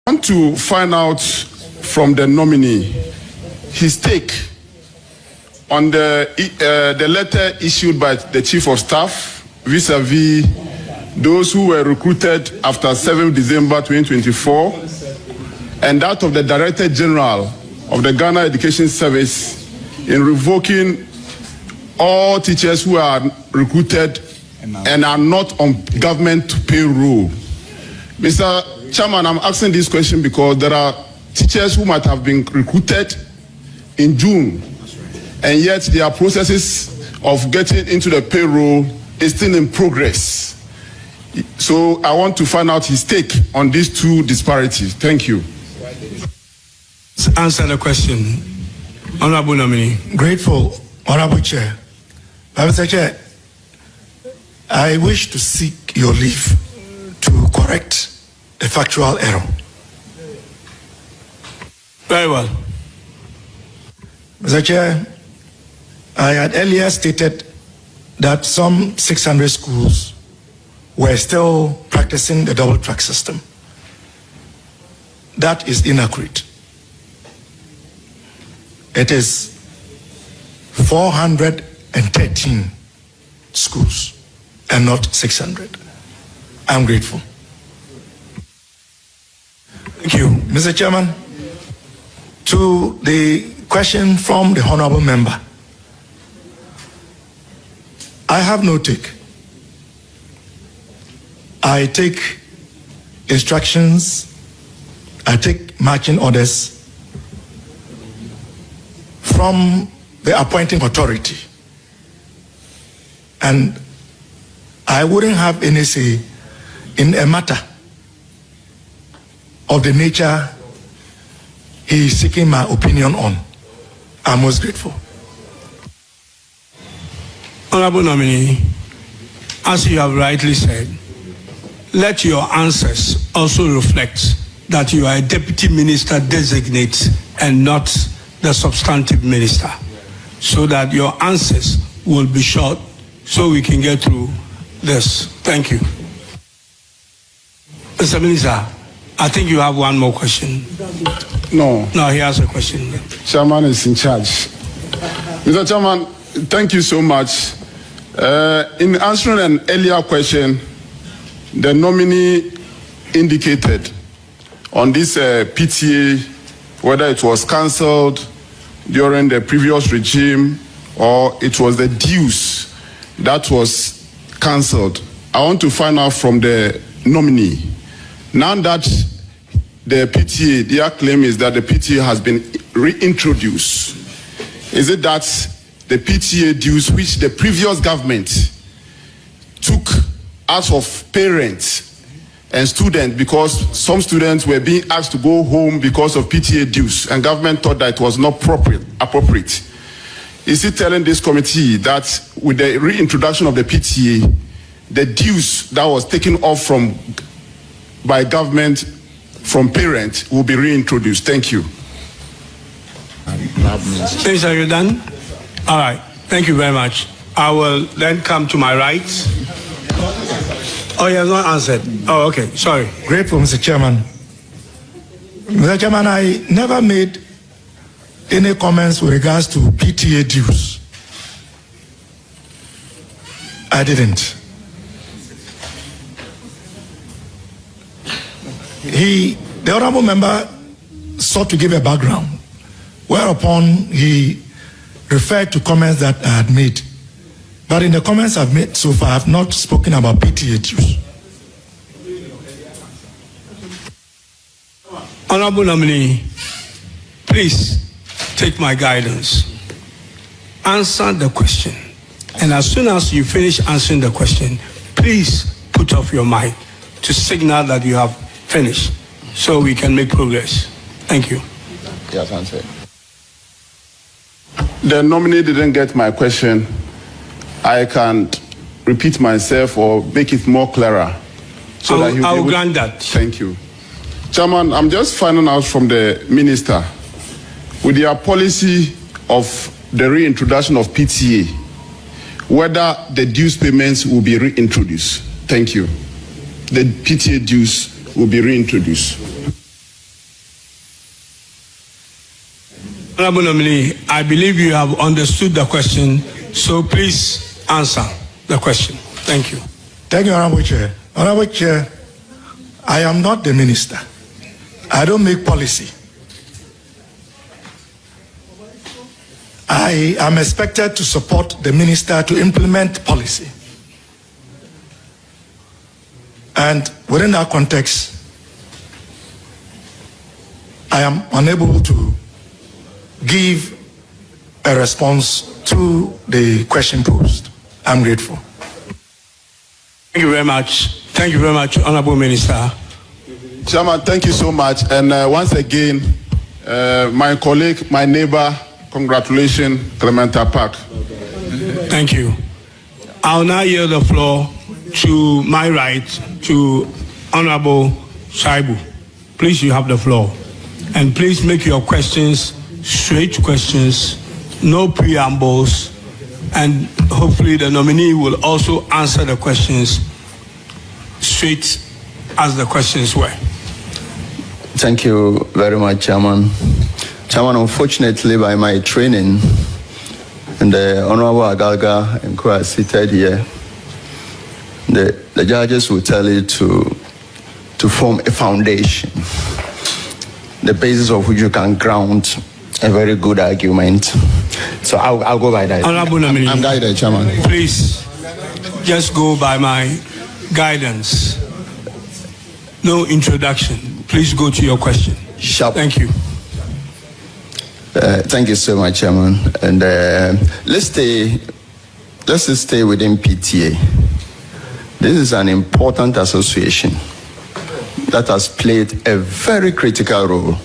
I want to find out from the nominee his take on the letter issued by the Chief of Staff vis-a-vis those who were recruited after 7th December 2024 and that of the Director General of the Ghana Education Service in revoking all teachers who are recruited and are not on government payroll. Mr. Chairman, I'm asking this question because there are teachers who might have been recruited in June, and yet their processes of getting into the payroll is still in progress. So I want to find out his take on these two disparities. Thank you. Answer the question. Honorable nominee. Grateful, Honorable Chair. Mr. Chair, I wish to seek your leave to correct a factual error. Very well. Mr. Chair, I had earlier stated that some 600 schools were still practicing the double track system. That is inaccurate. It is 413 schools and not 600. I'm grateful. Thank you. Mr. Chairman, to the question from the honorable member, I have no take. I take instructions, I take marching orders from the appointing authority, and I wouldn't have any say in a matter of the nature he is seeking my opinion on. I'm most grateful. Honorable nominee, as you have rightly said, let your answers also reflect that you are a deputy minister designate and not the substantive minister, so that your answers will be short so we can get through this. Thank you. Mr. Minister, I think you have one more question. No. No, he has a question. Chairman is in charge. Mr. Chairman, thank you so much. In answering an earlier question, the nominee indicated on this PTA whether it was cancelled during the previous regime or it was the dues that was cancelled. I want to find out from the nominee. Now that the PTA, their claim is that the PTA has been reintroduced. Is it that the PTA dues which the previous government took out of parents and students, because some students were being asked to go home because of PTA dues and government thought that it was not appropriate? Is it telling this committee that with the reintroduction of the PTA, the dues that was taken off by government from parents will be reintroduced? Thank you. Minister, are you done? All right. Thank you very much. I will then come to my right. Oh, he has not answered. Oh, okay. Sorry. Grateful, Mr. Chairman. Mr. Chairman, I never made any comments with regards to PTA dues. I didn't. The honorable member sought to give a background, whereupon he referred to comments that I had made. But in the comments I've made so far, I have not spoken about PTA dues. Honorable nominee, please take my guidance. Answer the question. And as soon as you finish answering the question, please put off your mic to signal that you have finished so we can make progress. Thank you. Yes, answer. The nominee didn't get my question. I can repeat myself or make it more clearer. So I will grant that. Thank you. Chairman, I'm just finding out from the minister, with their policy of the reintroduction of PTA, whether the dues payments will be reintroduced. Thank you. The PTA dues will be reintroduced. Honorable nominee, I believe you have understood the question, so please answer the question. Thank you. Thank you, Honorable Chair. Honorable Chair, I am not the minister. I don't make policy. I am expected to support the minister to implement policy. And within that context, I am unable to give a response to the question posed. I'm grateful. Thank you very much. Thank you very much, Honorable Minister. Chairman, thank you so much. And once again, my colleague, my neighbor, congratulations, Developmental Park. Thank you. I'll now yield the floor to my right, to Honorable Shaibu. Please, you have the floor. And please make your questions straight questions, no preambles, and hopefully the nominee will also answer the questions straight as the questions were. Thank you very much, Chairman. Chairman, unfortunately, by my training, and the Honorable Agalga and who are seated here, the judges will tell you to form a foundation, the basis of which you can ground a very good argument. So I'll go by that. Honorable nominee, I'm guided, Chairman. please just go by my guidance. No introduction. Please go to your question. Sharp. Thank you. Thank you so much, Chairman. And let's just stay within PTA. This is an important association that has played a very critical role.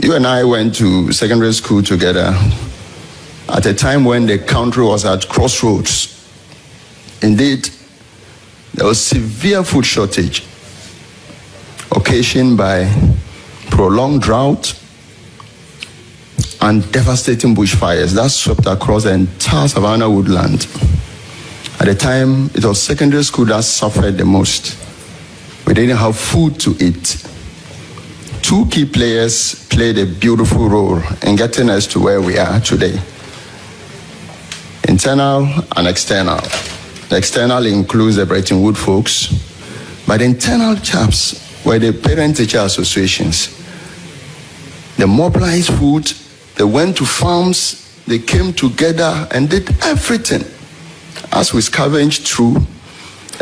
You and I went to secondary school together at a time when the country was at crossroads. Indeed, there was severe food shortage occasioned by prolonged drought and devastating bushfires that swept across the entire Savannah woodland. At the time, it was secondary school that suffered the most. We didn't have food to eat. Two key players played a beautiful role in getting us to where we are today. Internal and external. The external includes the Bretton Woods folks, but the internal chaps were the parent-teacher associations. They mobilized food, they went to farms, they came together and did everything as we scavenged through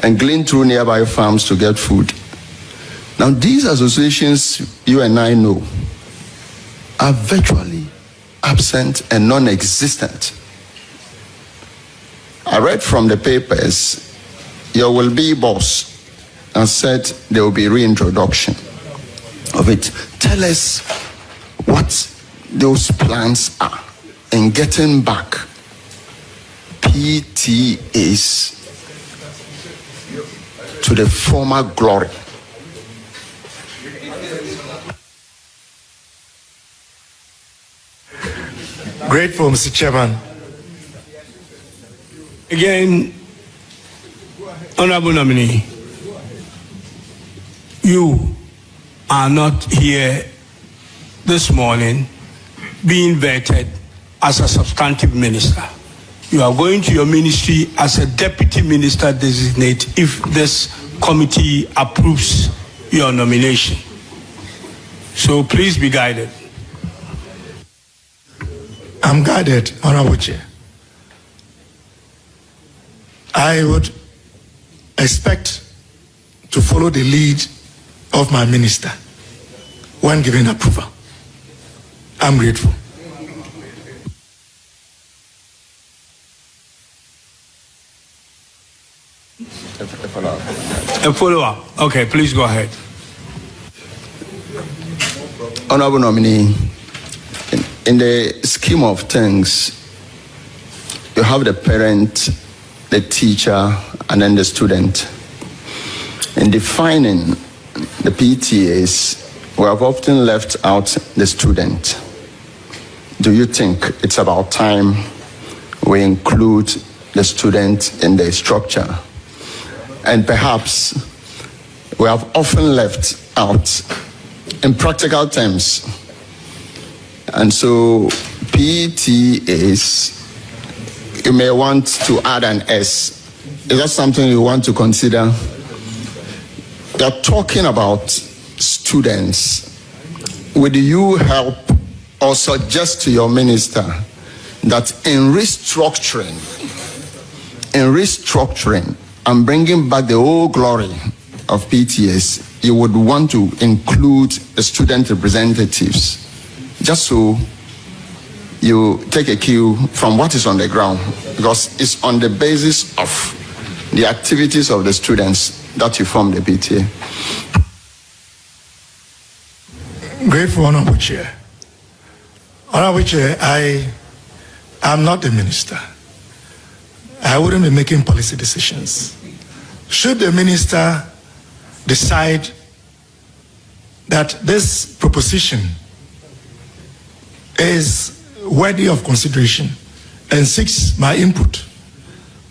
and gleaned through nearby farms to get food. Now, these associations, you and I know, are virtually absent and non-existent. I read from the papers, your will-be boss has said there will be reintroduction of it. Tell us what those plans are in getting back PTAs to the former glory. Grateful, Mr. Chairman. Again, Honorable nominee, you are not here this morning being vetted as a substantive minister. You are going to your ministry as a deputy minister designate if this committee approves your nomination. So please be guided. I'm guided, Honorable Chair. I would expect to follow the lead of my minister when given approval. I'm grateful. A follow-up. Okay, please go ahead. Honorable nominee, in the scheme of things, you have the parent, the teacher, and then the student. In defining the PTAs, we have often left out the student. Do you think it's about time we include the student in the structure? And perhaps we have often left out, in practical terms, And so PTAs, you may want to add an S. Is that something you want to consider? You're talking about students. Would you help or suggest to your minister that in restructuring and bringing back the old glory of PTAs, you would want to include the student representatives, just so you take a cue from what is on the ground, because it's on the basis of the activities of the students that you form the PTA. Grateful, Honorable Chair. Honorable Chair, I am not a minister. I wouldn't be making policy decisions. Should the minister decide that this proposition is worthy of consideration and seeks my input,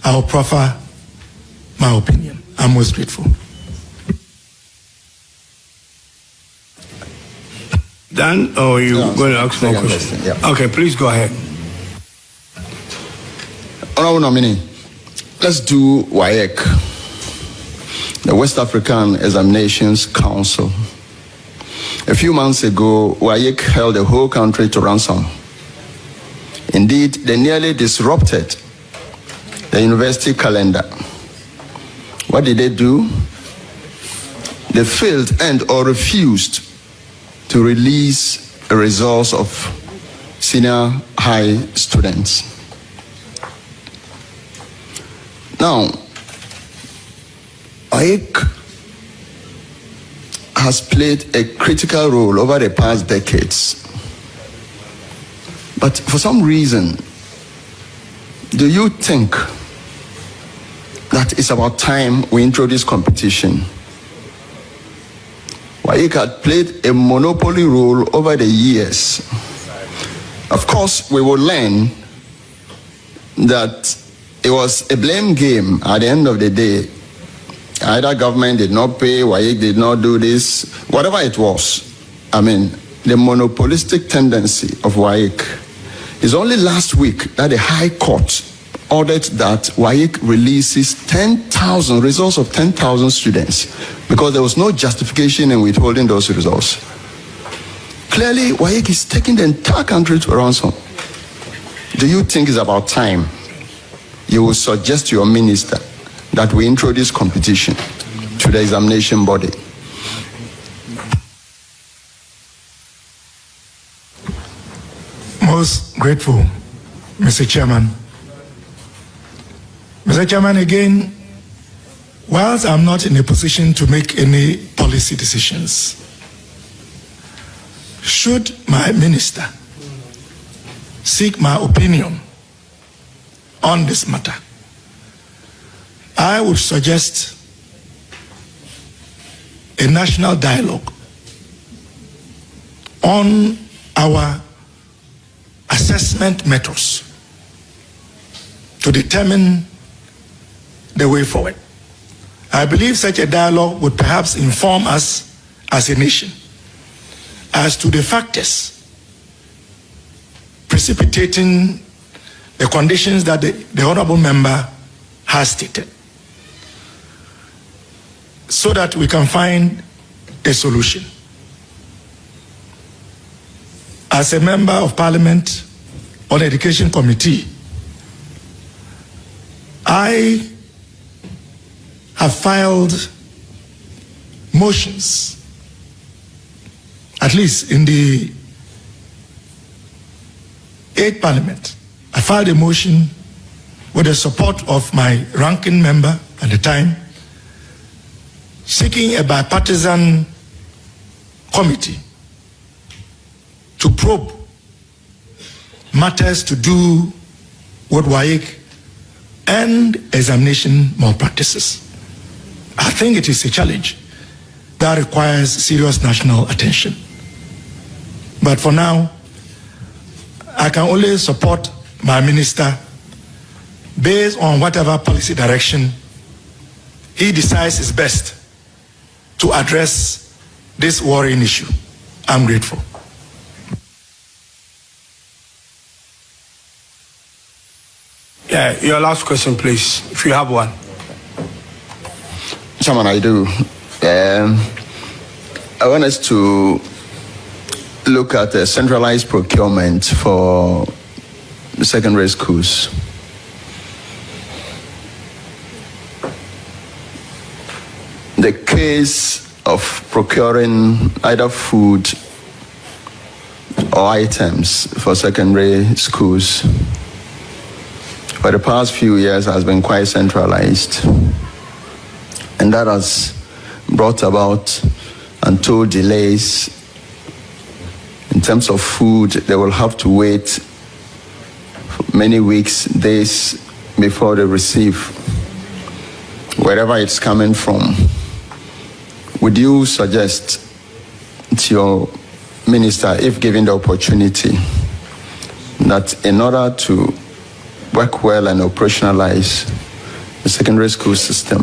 I will proffer my opinion. I'm most grateful. Done, or you going to ask more questions? Yeah. Okay, please go ahead. Honorable nominee, let's do WAEC, the West African Examinations Council. A few months ago, WAEC held the whole country to ransom. Indeed, they nearly disrupted the university calendar. What did they do? They failed or refused to release the results of senior high students. Now, WAEC has played a critical role over the past decades. But for some reason, do you think that it's about time we introduce competition? WAEC had played a monopoly role over the years. Of course, we will learn that it was a blame game at the end of the day. Either government did not pay, WAEC did not do this, whatever it was. I mean, the monopolistic tendency of WAEC. It's only last week that the High Court ordered that WAEC releases 10,000 results of 10,000 students because there was no justification in withholding those results. Clearly, WAEC is taking the entire country to ransom. Do you think it's about time you will suggest to your minister that we introduce competition to the examination body? Most grateful, Mr. Chairman. Mr. Chairman, again, whilst I'm not in a position to make any policy decisions, should my minister seek my opinion on this matter, I would suggest a national dialogue on our assessment methods to determine the way forward. I believe such a dialogue would perhaps inform us as a nation as to the factors precipitating the conditions that the honorable member has stated, so that we can find a solution. As a member of Parliament on the Education Committee, I have filed motions, at least in the 8th Parliament. I filed a motion with the support of my ranking member at the time, seeking a bipartisan committee to probe matters to do with WAEC and examination malpractices. I think it is a challenge that requires serious national attention. But for now, I can only support my minister based on whatever policy direction he decides is best to address this worrying issue. I'm grateful. Yeah, your last question, please, if you have one. Chairman, I do. I want us to look at the centralized procurement for secondary schools. The case of procuring either food or items for secondary schools for the past few years has been quite centralized. And that has brought about untold delays. In terms of food, they will have to wait for many weeks, days before they receive wherever it's coming from. Would you suggest to your minister, if given the opportunity, that in order to work well and operationalize the secondary school system,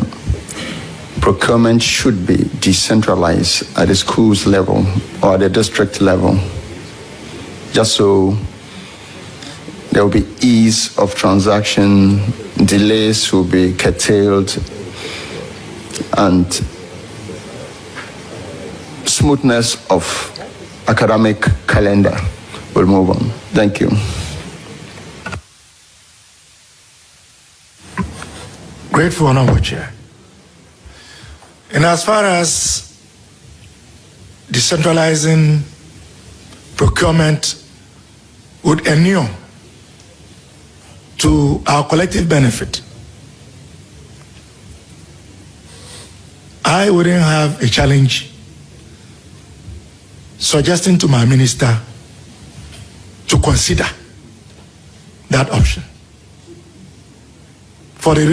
procurement should be decentralized at the schools level or at the district level, just so there will be ease of transaction, delays will be curtailed, and smoothness of academic calendar will move on. Thank you. Grateful, Honorable Chair. And as far as decentralizing procurement would inure to our collective benefit, I wouldn't have a challenge suggesting to my minister to consider that option. For the